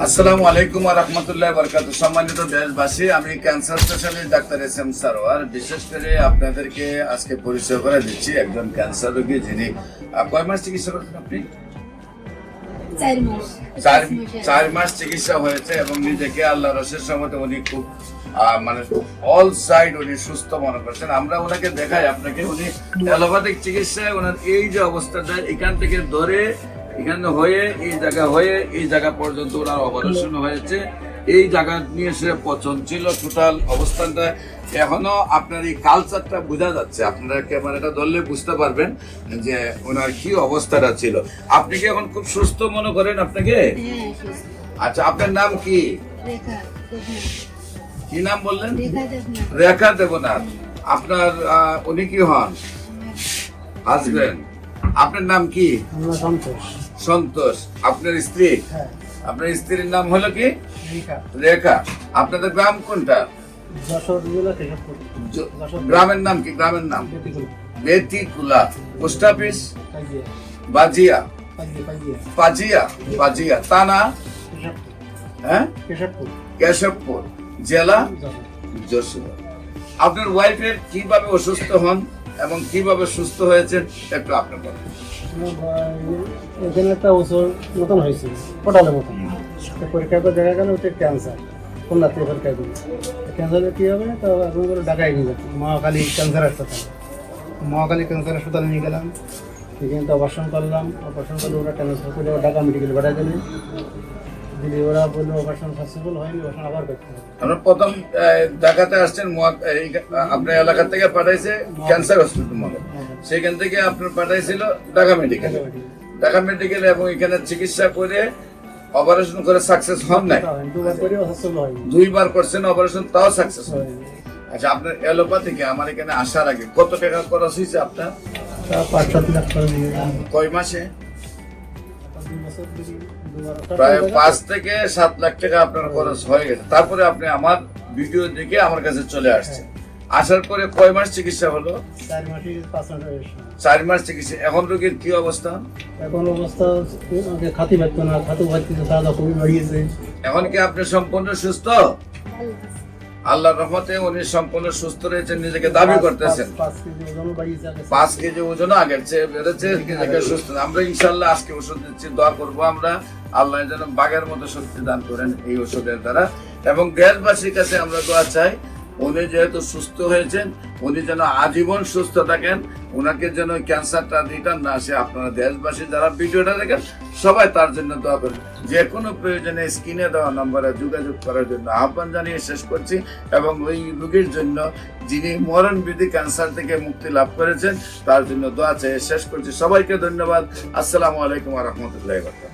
আসসালামু আলাইকুম ওয়া রাহমাতুল্লাহি ওয়া বারাকাতুহু। সম্মানিত দেশবাসী, আমি cancer specialist doctor SM. Sarwar. বিশেষ করে আপনাদেরকে আজকে পরিচয় করে দিচ্ছি একজন ক্যান্সার রোগী যিনি কয় মাস চিকিৎসা করছেন আপনি? 4 মাস চিকিৎসা হয়েছে এবং নিজেকে আল্লাহর রসের সম্মতে উনি খুব মানে অল সাইড উনি সুস্থ মনে করছেন। আমরা ওনাকে দেখাই আপনাকে, উনি অ্যালোপ্যাথিক চিকিৎসায় ওনার এই যে অবস্থাটা এখান থেকে ধরে এখানে হয়ে এই জায়গা পর্যন্ত ওনার অপারেশন হয়েছে। এই জায়গা নিয়ে সে পচন ছিল টোটাল অবস্থানটা। এখনো আপনার এই কালচারটা বোঝা যাচ্ছে, আপনারা ক্যামেরাটা ধরলে বুঝতে পারবেন যে ওনার কি অবস্থাটা ছিল। আপনি কি এখন খুব সুস্থ মনে করেন আপনাকে? আচ্ছা, আপনার নাম কি? কি নাম বললেন? রেখা দেবনাথ। আপনার উনি কি হন? হাজবেন্ড। আপনার নাম কি? সন্তোষ। আপনার স্ত্রী? আপনার স্ত্রীর নাম হলো কি? রেখা। আপনাদের গ্রাম কোনটা? গ্রামের নাম কি? গ্রামের নাম বেতিকুলা। Post office? বাজিয়া। বাজিয়া থানা? হ্যাঁ, কেশবপুর। জেলা যশোর। আপনার ওয়াইফের কিভাবে অসুস্থ হন এবং কিভাবে সুস্থ হয়েছেন একটু আপনি বলেন। এখানে একটা ওষুধ মতন হয়েছিল, পোটালের মতন। পরীক্ষা করে দেখা গেল ওটা ক্যান্সার। কোন রাত্রে পরীক্ষা করি ক্যান্সারের কী হবে, তো এখন করে ঢাকায় নিয়ে যাচ্ছি মহাকালী ক্যান্সার হাসপাতাল। মহাকালী ক্যান্সার হাসপাতালে নিয়ে গেলাম, সেখানে তো অপারেশন করলাম। অপারেশন করলে ওরা ট্রান্সফার করে ঢাকা মেডিকেল পাঠিয়ে দিলে দিদি, ওরা বললো অপারেশন সাকসেসফুল হয়নি, অপারেশন আবার করতে হবে। আমরা প্রথম ঢাকাতে আসছেন, আপনার এলাকা থেকে পাঠাইছে ক্যান্সার হসপিটাল মনে, সেখান থেকে আপনার পাঠাইছিল ঢাকা মেডিকেল এবং এখানে চিকিৎসা করে অপারেশন করে সাকসেস হন নাই। 2বার করছেন অপারেশন, তাও সাকসেস হয়। আচ্ছা, আপনার অ্যালোপ্যাথিকে আমার এখানে আসার আগে কত টাকা খরচ হয়েছে আপনার? 5-7 লাখ করে দিয়ে কয় মাসে? প্রায় 5 থেকে 7 লাখ টাকা আপনার খরচ হয়ে গেছে। তারপরে আপনি আমার ভিডিও দেখে আমার কাছে চলে আসছেন। আসার পরে কয় মাস চিকিৎসা হলো? 4 মাস চিকিৎসা। এখন রোগীর কি অবস্থা? এখন অবস্থা খাতি পারতো না, খাতু পাচ্ছি, দাদা খুবই বাড়িয়েছে। এখন কি আপনি সম্পূর্ণ সুস্থ? আল্লাহর রহমতে উনি সম্পূর্ণ সুস্থ রয়েছেন, নিজেকে দাবি করতেছেন। 5 কেজি ওজন আগের চেয়ে বেড়েছে, নিজেকে সুস্থ। আমরা ইনশাল্লাহ আজকে ওষুধ দিচ্ছি, দোয়া করবো আমরা আল্লাহ যেন বাঘের মতো শক্তি দান করেন এই ওষুধের দ্বারা। এবং দেশবাসীর কাছে আমরা দোয়া চাই, উনি যেহেতু সুস্থ হয়েছেন, উনি যেন আজীবন সুস্থ থাকেন, উনাকে যেন ক্যান্সারটা রিটার্ন না আসে। আপনারা দেশবাসী যারা ভিডিওটা দেখেন সবাই তার জন্য দোয়া করেন। যে কোনো প্রয়োজনে স্ক্রিনে দেওয়া নম্বরে যোগাযোগ করার জন্য আহ্বান জানিয়ে শেষ করছি। এবং ওই রোগীর জন্য যিনি মরণবিধি ক্যান্সার থেকে মুক্তি লাভ করেছেন তার জন্য দোয়া চেয়ে শেষ করছি। সবাইকে ধন্যবাদ। আসসালামু আলাইকুম ওয়া রাহমাতুল্লাহি ওয়া বারাকাতুহু।